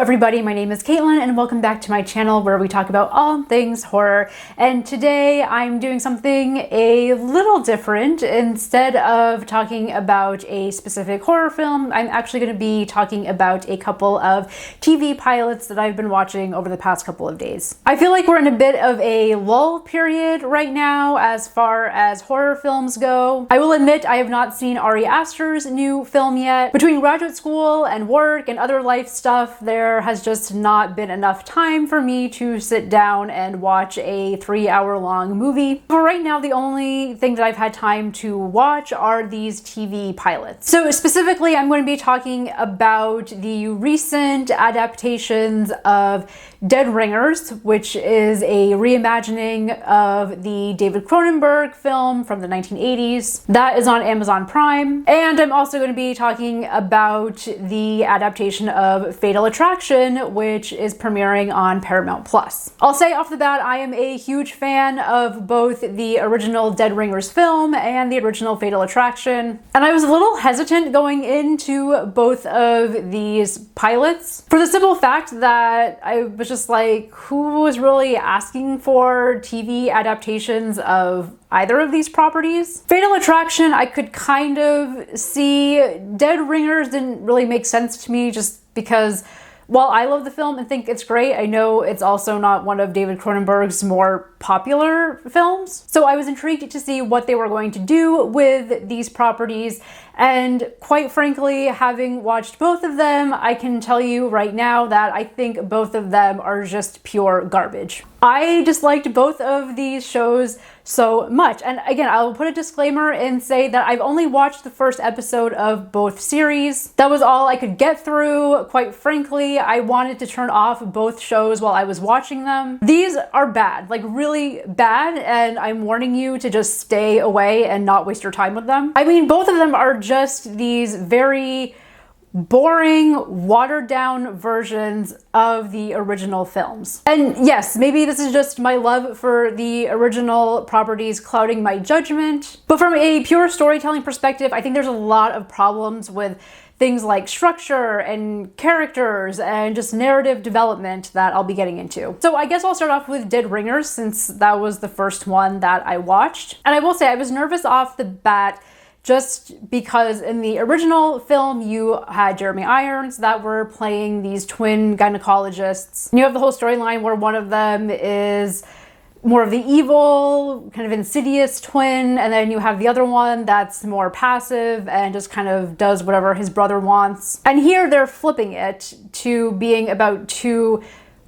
everybody, my name is Caitlin and welcome back to my channel where we talk about all things horror. And today I'm doing something a little different. Instead of talking about a specific horror film, I'm actually going to be talking about a couple of TV pilots that I've been watching over the past couple of days. I feel like we're in a bit of a lull period right now as far as horror films go. I will admit I have not seen Ari Aster's new film yet. Between graduate school and work and other life stuff, there has just not been enough time for me to sit down and watch a 3-hour-long movie. For right now, the only thing that I've had time to watch are these TV pilots. So specifically, I'm going to be talking about the recent adaptations of Dead Ringers, which is a reimagining of the David Cronenberg film from the 1980s. That is on Amazon Prime. And I'm also going to be talking about the adaptation of Fatal Attraction, which is premiering on Paramount Plus. I'll say off the bat, I am a huge fan of both the original Dead Ringers film and the original Fatal Attraction. And I was a little hesitant going into both of these pilots for the simple fact that I was just like, who was really asking for TV adaptations of either of these properties? Fatal Attraction, I could kind of see. Dead Ringers didn't really make sense to me just because while I love the film and think it's great, I know it's also not one of David Cronenberg's more popular films. So I was intrigued to see what they were going to do with these properties. And quite frankly, having watched both of them, I can tell you right now that I think both of them are just pure garbage. I disliked both of these shows so much. And again, I'll put a disclaimer and say that I've only watched the first episode of both series. That was all I could get through. Quite frankly, I wanted to turn off both shows while I was watching them. These are bad, like really bad, and I'm warning you to just stay away and not waste your time with them. I mean, both of them are just these very boring, watered down versions of the original films. And yes, maybe this is just my love for the original properties clouding my judgment, but from a pure storytelling perspective, I think there's a lot of problems with things like structure and characters and just narrative development that I'll be getting into. So I guess I'll start off with Dead Ringers since that was the first one that I watched. And I will say I was nervous off the bat just because in the original film, you had Jeremy Irons that were playing these twin gynecologists. You have the whole storyline where one of them is more of the evil, kind of insidious twin, and then you have the other one that's more passive and just kind of does whatever his brother wants. And here they're flipping it to being about two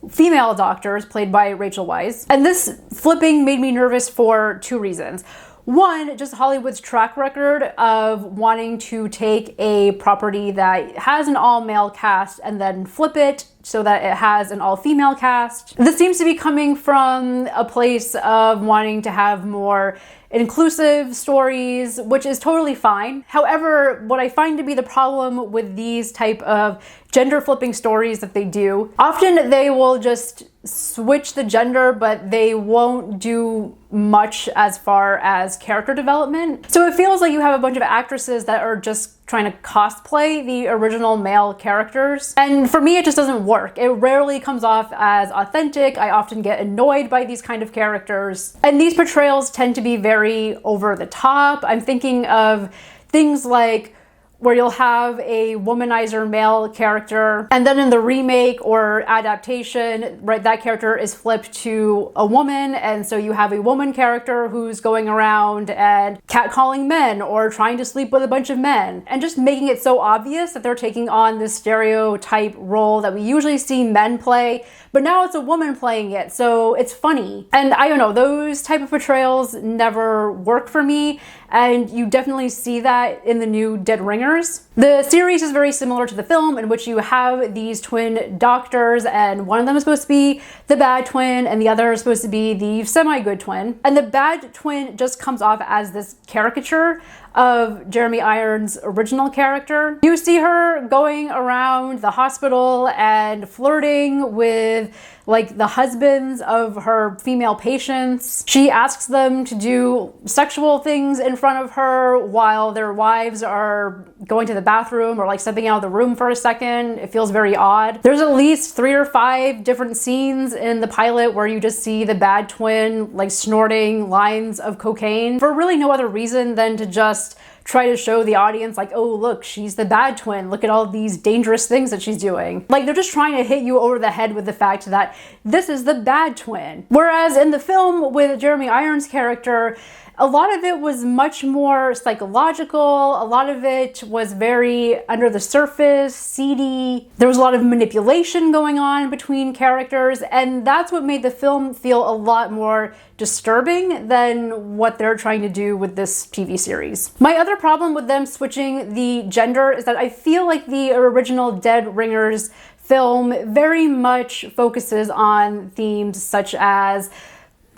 female doctors played by Rachel Weisz. And this flipping made me nervous for two reasons. One, just Hollywood's track record of wanting to take a property that has an all-male cast and then flip it so that it has an all-female cast. This seems to be coming from a place of wanting to have more inclusive stories, which is totally fine. However, what I find to be the problem with these type of gender flipping stories that they do, often they will just switch the gender, but they won't do much as far as character development. So it feels like you have a bunch of actresses that are just trying to cosplay the original male characters. And for me, it just doesn't work. It rarely comes off as authentic. I often get annoyed by these kind of characters. And these portrayals tend to be very over the top. I'm thinking of things like where you'll have a womanizer male character, and then in the remake or adaptation, right, that character is flipped to a woman, and so you have a woman character who's going around and catcalling men or trying to sleep with a bunch of men, and just making it so obvious that they're taking on this stereotype role that we usually see men play, but now it's a woman playing it, so it's funny. And I don't know, those type of portrayals never work for me, and you definitely see that in the new Dead Ringers. The series is very similar to the film, in which you have these twin doctors, and one of them is supposed to be the bad twin and the other is supposed to be the semi-good twin. And the bad twin just comes off as this caricature of Jeremy Irons' original character. You see her going around the hospital and flirting with like the husbands of her female patients. She asks them to do sexual things in front of her while their wives are going to the bathroom or like stepping out of the room for a second. It feels very odd. There's at least 3 or 5 different scenes in the pilot where you just see the bad twin like snorting lines of cocaine for really no other reason than to just try to show the audience like, oh, look, she's the bad twin. Look at all these dangerous things that she's doing. Like, they're just trying to hit you over the head with the fact that this is the bad twin. Whereas in the film with Jeremy Irons' character, a lot of it was much more psychological. A lot of it was very under the surface, seedy. There was a lot of manipulation going on between characters, and that's what made the film feel a lot more disturbing than what they're trying to do with this TV series. My other problem with them switching the gender is that I feel like the original Dead Ringers film very much focuses on themes such as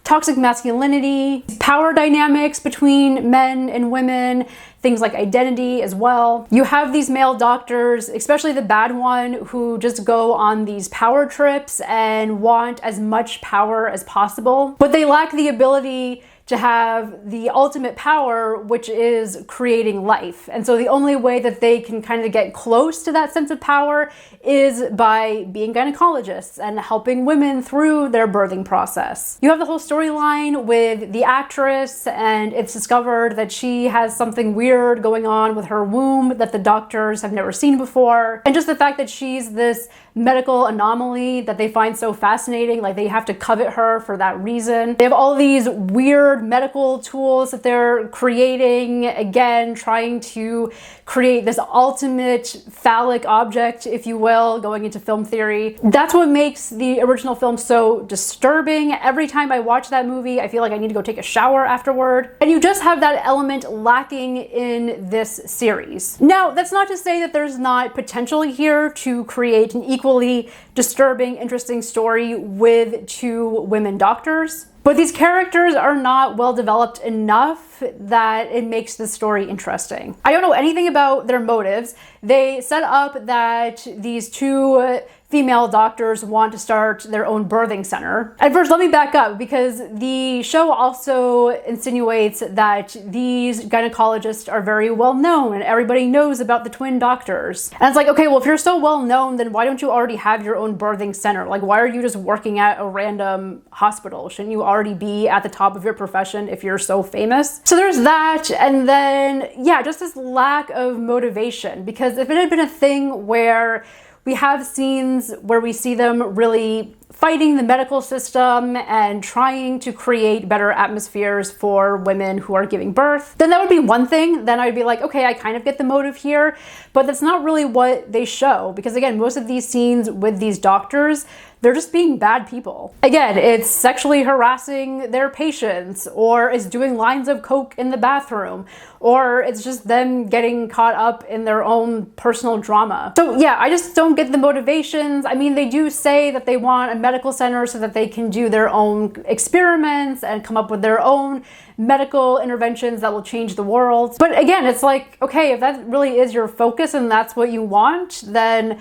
toxic masculinity, power dynamics between men and women, things like identity as well. You have these male doctors, especially the bad one, who just go on these power trips and want as much power as possible, but they lack the ability to have the ultimate power, which is creating life. And so the only way that they can kind of get close to that sense of power is by being gynecologists and helping women through their birthing process. You have the whole storyline with the actress, and it's discovered that she has something weird going on with her womb that the doctors have never seen before. And just the fact that she's this medical anomaly that they find so fascinating, like they have to covet her for that reason. They have all these weird medical tools that they're creating, again, trying to create this ultimate phallic object, if you will, going into film theory. That's what makes the original film so disturbing. Every time I watch that movie, I feel like I need to go take a shower afterward. And you just have that element lacking in this series. Now, that's not to say that there's not potential here to create an equally disturbing, interesting story with 2 women doctors. But these characters are not well developed enough that it makes the story interesting. I don't know anything about their motives. They set up that these 2 female doctors want to start their own birthing center. And first, let me back up, because the show also insinuates that these gynecologists are very well known and everybody knows about the twin doctors. And it's like, okay, well, if you're so well known, then why don't you already have your own birthing center? Like, why are you just working at a random hospital? Shouldn't you already be at the top of your profession if you're so famous? So there's that. And then, yeah, just this lack of motivation, because if it had been a thing where we have scenes where we see them really fighting the medical system and trying to create better atmospheres for women who are giving birth, then that would be one thing. Then I'd be like, okay, I kind of get the motive here, but that's not really what they show. Because again, most of these scenes with these doctors, they're just being bad people. Again, it's sexually harassing their patients, or it's doing lines of coke in the bathroom, or it's just them getting caught up in their own personal drama. So yeah, I just don't get the motivations. I mean, they do say that they want a medical center so that they can do their own experiments and come up with their own medical interventions that will change the world. But again, it's like, okay, if that really is your focus and that's what you want, then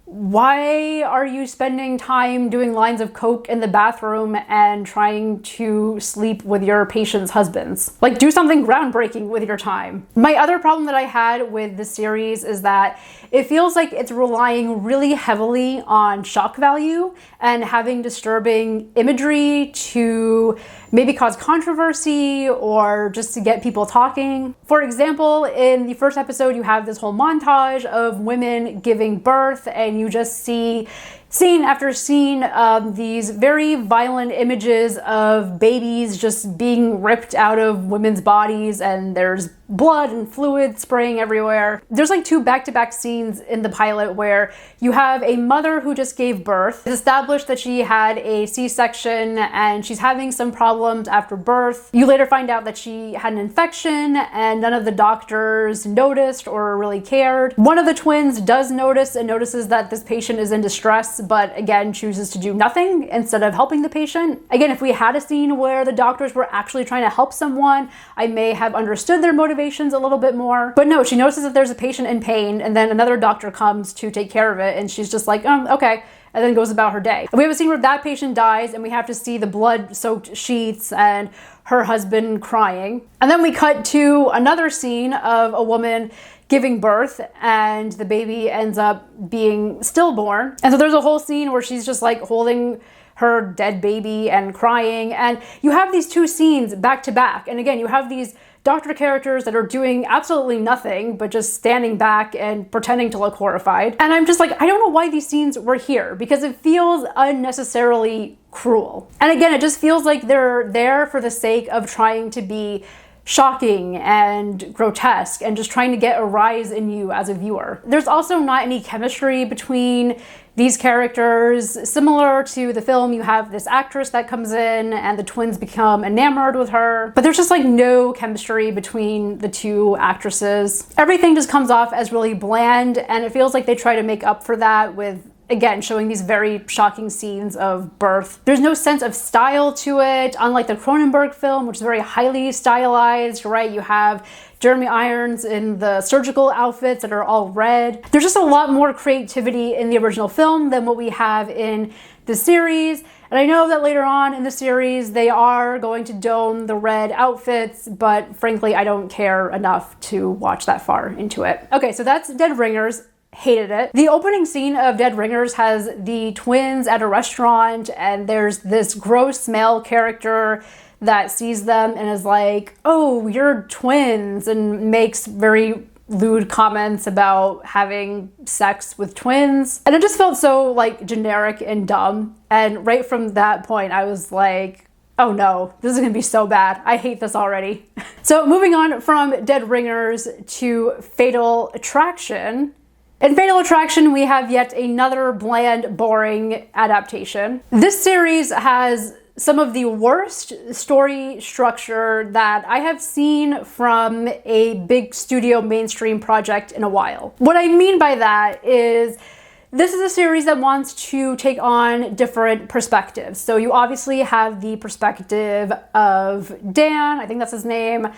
why are you spending time doing lines of coke in the bathroom and trying to sleep with your patients' husbands? Like, do something groundbreaking with your time. My other problem that I had with the series is that it feels like it's relying really heavily on shock value and having disturbing imagery to maybe cause controversy or just to get people talking. For example, in the first episode, you have this whole montage of women giving birth, and you just see scene after scene of these very violent images of babies just being ripped out of women's bodies, and there's blood and fluid spraying everywhere. There's like 2 back-to-back scenes in the pilot where you have a mother who just gave birth. It's established that she had a C-section and she's having some problems after birth. You later find out that she had an infection and none of the doctors noticed or really cared. One of the twins does notice and notices that this patient is in distress, but again, chooses to do nothing instead of helping the patient. Again, if we had a scene where the doctors were actually trying to help someone, I may have understood their motivations a little bit more. But no, she notices that there's a patient in pain, and then another doctor comes to take care of it, and she's just like, okay, and then goes about her day. We have a scene where that patient dies, and we have to see the blood-soaked sheets and her husband crying. And then we cut to another scene of a woman giving birth, and the baby ends up being stillborn. And so there's a whole scene where she's just like holding her dead baby and crying. And you have these two scenes back to back. And again, you have these doctor characters that are doing absolutely nothing but just standing back and pretending to look horrified. And I'm just like, I don't know why these scenes were here, because it feels unnecessarily cruel. And again, it just feels like they're there for the sake of trying to be shocking and grotesque and just trying to get a rise in you as a viewer. There's also not any chemistry between these characters. Similar to the film, you have this actress that comes in and the twins become enamored with her, but there's just like no chemistry between the two actresses. Everything just comes off as really bland, and it feels like they try to make up for that with, again, showing these very shocking scenes of birth. There's no sense of style to it, unlike the Cronenberg film, which is very highly stylized, right? You have Jeremy Irons in the surgical outfits that are all red. There's just a lot more creativity in the original film than what we have in the series. And I know that later on in the series, they are going to don the red outfits, but frankly, I don't care enough to watch that far into it. Okay, so that's Dead Ringers. Hated it. The opening scene of Dead Ringers has the twins at a restaurant, and there's this gross male character that sees them and is like, oh, you're twins, and makes very lewd comments about having sex with twins. And it just felt so like generic and dumb. And right from that point, I was like, oh no, this is gonna be so bad. I hate this already. So moving on from Dead Ringers to Fatal Attraction. In Fatal Attraction, we have yet another bland, boring adaptation. This series has some of the worst story structure that I have seen from a big studio mainstream project in a while. What I mean by that is, this is a series that wants to take on different perspectives. So you obviously have the perspective of Dan, I think that's his name,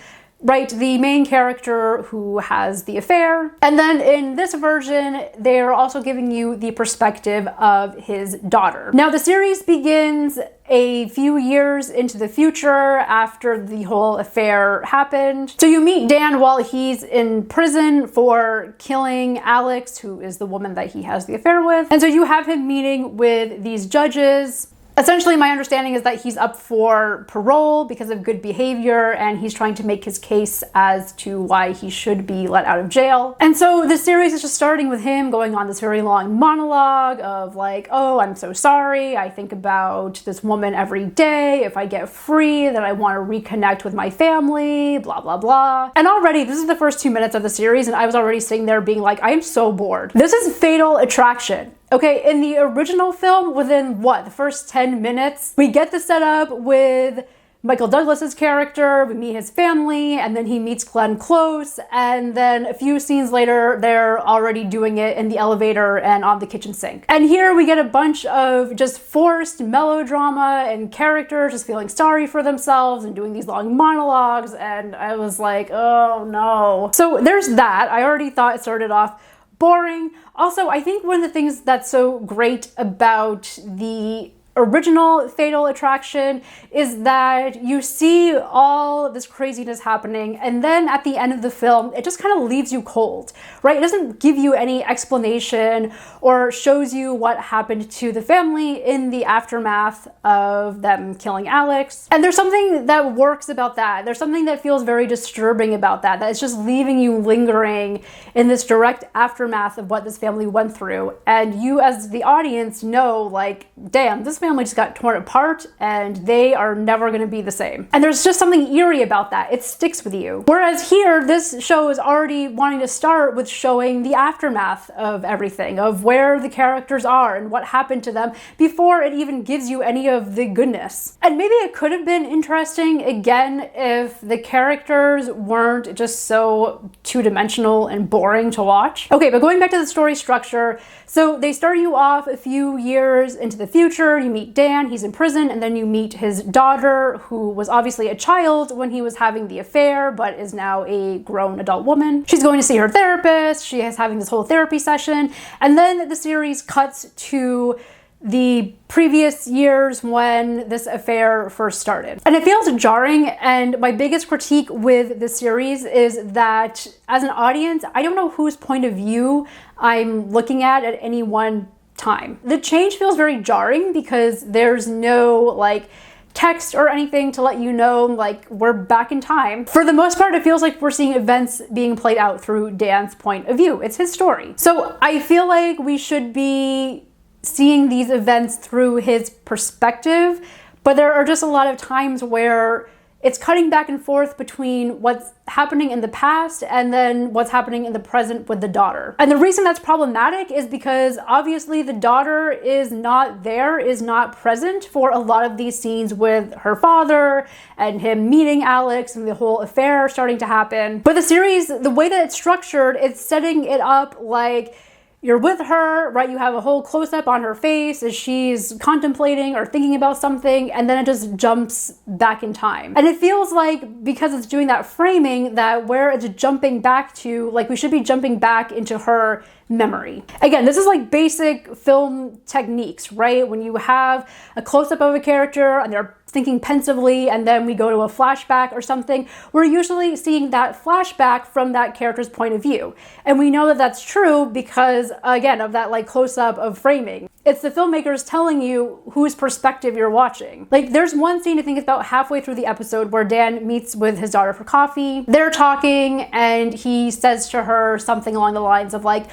right, the main character who has the affair. And then in this version, they're also giving you the perspective of his daughter. Now, the series begins a few years into the future after the whole affair happened. So you meet Dan while he's in prison for killing Alex, who is the woman that he has the affair with. And so you have him meeting with these judges. Essentially, my understanding is that he's up for parole because of good behavior, and he's trying to make his case as to why he should be let out of jail. And so the series is just starting with him going on this very long monologue of like, oh, I'm so sorry. I think about this woman every day. If I get free, then I want to reconnect with my family, blah, blah, blah. And already, this is the first 2 minutes of the series, and I was already sitting there being like, I am so bored. This is Fatal Attraction. Okay, in the original film, within what, the first 10 minutes, we get the setup with Michael Douglas's character, we meet his family, and then he meets Glenn Close, and then a few scenes later, they're already doing it in the elevator and on the kitchen sink. And here we get a bunch of just forced melodrama and characters just feeling sorry for themselves and doing these long monologues, and I was like, oh no. So there's that. I already thought it started off boring. Also, I think one of the things that's so great about the original Fatal Attraction is that you see all this craziness happening, and then at the end of the film, it just kind of leaves you cold, right? It doesn't give you any explanation or shows you what happened to the family in the aftermath of them killing Alex. And there's something that works about that. There's something that feels very disturbing about that, that it's just leaving you lingering in this direct aftermath of what this family went through. And you as the audience know, like, damn, this family just got torn apart and they are never going to be the same. And there's just something eerie about that. It sticks with you. Whereas here, this show is already wanting to start with showing the aftermath of everything, of where the characters are and what happened to them before it even gives you any of the goodness. And maybe it could have been interesting again if the characters weren't just so two-dimensional and boring to watch. Okay, but going back to the story structure, so they start you off a few years into the future. You meet Dan, he's in prison, and then you meet his daughter, who was obviously a child when he was having the affair, but is now a grown adult woman. She's going to see her therapist, she is having this whole therapy session, and then the series cuts to the previous years when this affair first started. And it feels jarring, and my biggest critique with the series is that as an audience, I don't know whose point of view I'm looking at any one time. The change feels very jarring because there's no like text or anything to let you know like we're back in time. For the most part, it feels like we're seeing events being played out through Dan's point of view. It's his story. So I feel like we should be seeing these events through his perspective, but there are just a lot of times where it's cutting back and forth between what's happening in the past and then what's happening in the present with the daughter. And the reason that's problematic is because obviously the daughter is not there, is not present for a lot of these scenes with her father and him meeting Alex and the whole affair starting to happen. But the series, the way that it's structured, it's setting it up like you're with her, right? You have a whole close-up on her face as she's contemplating or thinking about something, and then it just jumps back in time. And it feels like, because it's doing that framing, that where it's jumping back to, like we should be jumping back into her memory. Again, this is like basic film techniques, right? When you have a close-up of a character and they're thinking pensively and then we go to a flashback or something, we're usually seeing that flashback from that character's point of view. And we know that that's true because, again, of that like close-up of framing. It's the filmmakers telling you whose perspective you're watching. Like there's one scene, I think it's about halfway through the episode, where Dan meets with his daughter for coffee. They're talking and he says to her something along the lines of like,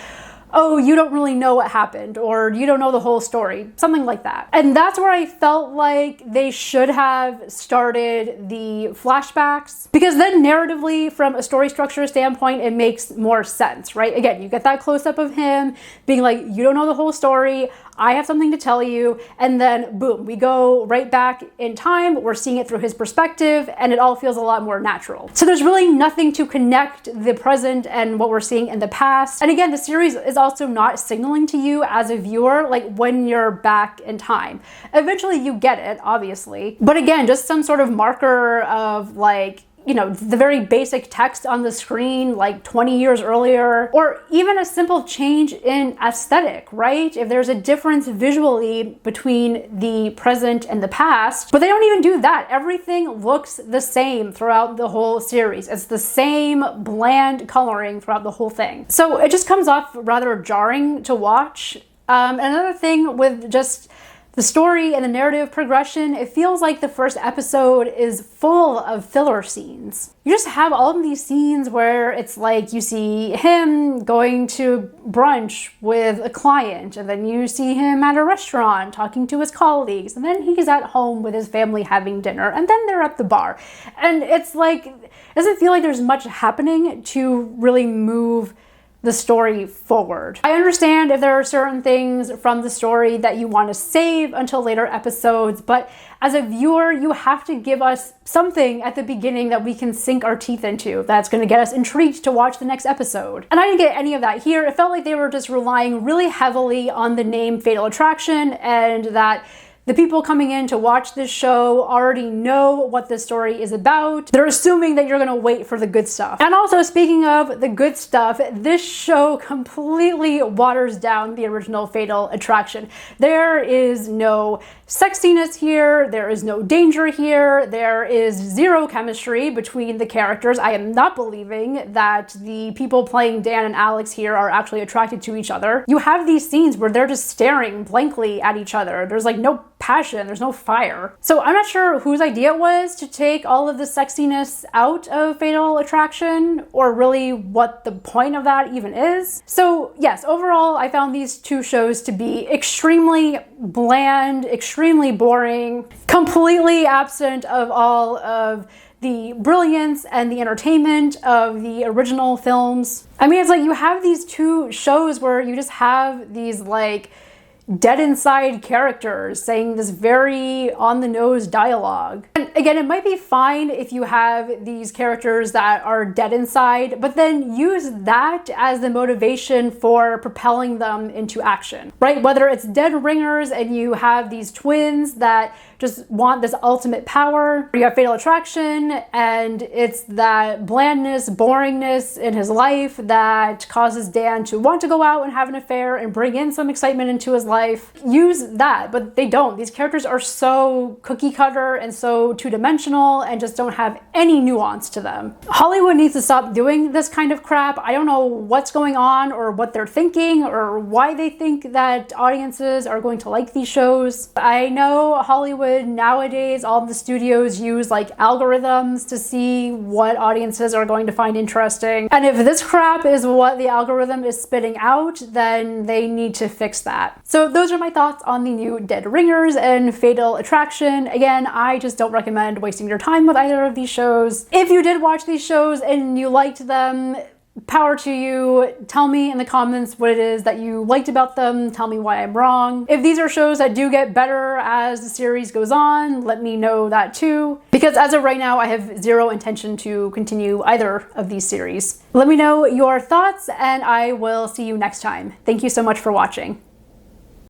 oh, you don't really know what happened, or you don't know the whole story, something like that. And that's where I felt like they should have started the flashbacks, because then narratively, from a story structure standpoint, it makes more sense, right? Again, you get that close-up of him being like, you don't know the whole story, I have something to tell you, and then boom, we go right back in time, we're seeing it through his perspective, and it all feels a lot more natural. So there's really nothing to connect the present and what we're seeing in the past. And again, the series is also not signaling to you as a viewer, like when you're back in time. Eventually you get it, obviously. But again, just some sort of marker of like, you know, the very basic text on the screen like 20 years earlier, or even a simple change in aesthetic, right? If there's a difference visually between the present and the past, but they don't even do that. Everything looks the same throughout the whole series. It's the same bland coloring throughout the whole thing. So it just comes off rather jarring to watch. Another thing with just the story and the narrative progression, it feels like the first episode is full of filler scenes. You just have all of these scenes where it's like you see him going to brunch with a client, and then you see him at a restaurant talking to his colleagues, and then he's at home with his family having dinner, and then they're at the bar. And it's like, it doesn't feel like there's much happening to really move the story forward. I understand if there are certain things from the story that you want to save until later episodes, but as a viewer, you have to give us something at the beginning that we can sink our teeth into, that's going to get us intrigued to watch the next episode. And I didn't get any of that here. It felt like they were just relying really heavily on the name Fatal Attraction, and that the people coming in to watch this show already know what the story is about. They're assuming that you're gonna wait for the good stuff. And also, speaking of the good stuff, this show completely waters down the original Fatal Attraction. There is no sexiness here, there is no danger here, there is zero chemistry between the characters. I am not believing that the people playing Dan and Alex here are actually attracted to each other. You have these scenes where they're just staring blankly at each other. There's like no passion, there's no fire. So I'm not sure whose idea it was to take all of the sexiness out of Fatal Attraction, or really what the point of that even is. So yes, overall, I found these two shows to be extremely bland, extremely boring, completely absent of all of the brilliance and the entertainment of the original films. I mean, it's like you have these two shows where you just have these like dead inside characters saying this very on the nose dialogue. And again, it might be fine if you have these characters that are dead inside, but then use that as the motivation for propelling them into action, right? Whether it's dead ringers and you have these twins that just want this ultimate power. You have Fatal Attraction and it's that blandness, boringness in his life that causes Dan to want to go out and have an affair and bring in some excitement into his life. Use that, but they don't. These characters are so cookie cutter and so two-dimensional and just don't have any nuance to them. Hollywood needs to stop doing this kind of crap. I don't know what's going on or what they're thinking or why they think that audiences are going to like these shows. I know Hollywood nowadays, all of the studios use like algorithms to see what audiences are going to find interesting. And if this crap is what the algorithm is spitting out, then they need to fix that. So those are my thoughts on the new Dead Ringers and Fatal Attraction. Again, I just don't recommend wasting your time with either of these shows. If you did watch these shows and you liked them, power to you. Tell me in the comments what it is that you liked about them. Tell me why I'm wrong. If these are shows that do get better as the series goes on, let me know that too. Because as of right now, I have zero intention to continue either of these series. Let me know your thoughts and I will see you next time. Thank you so much for watching.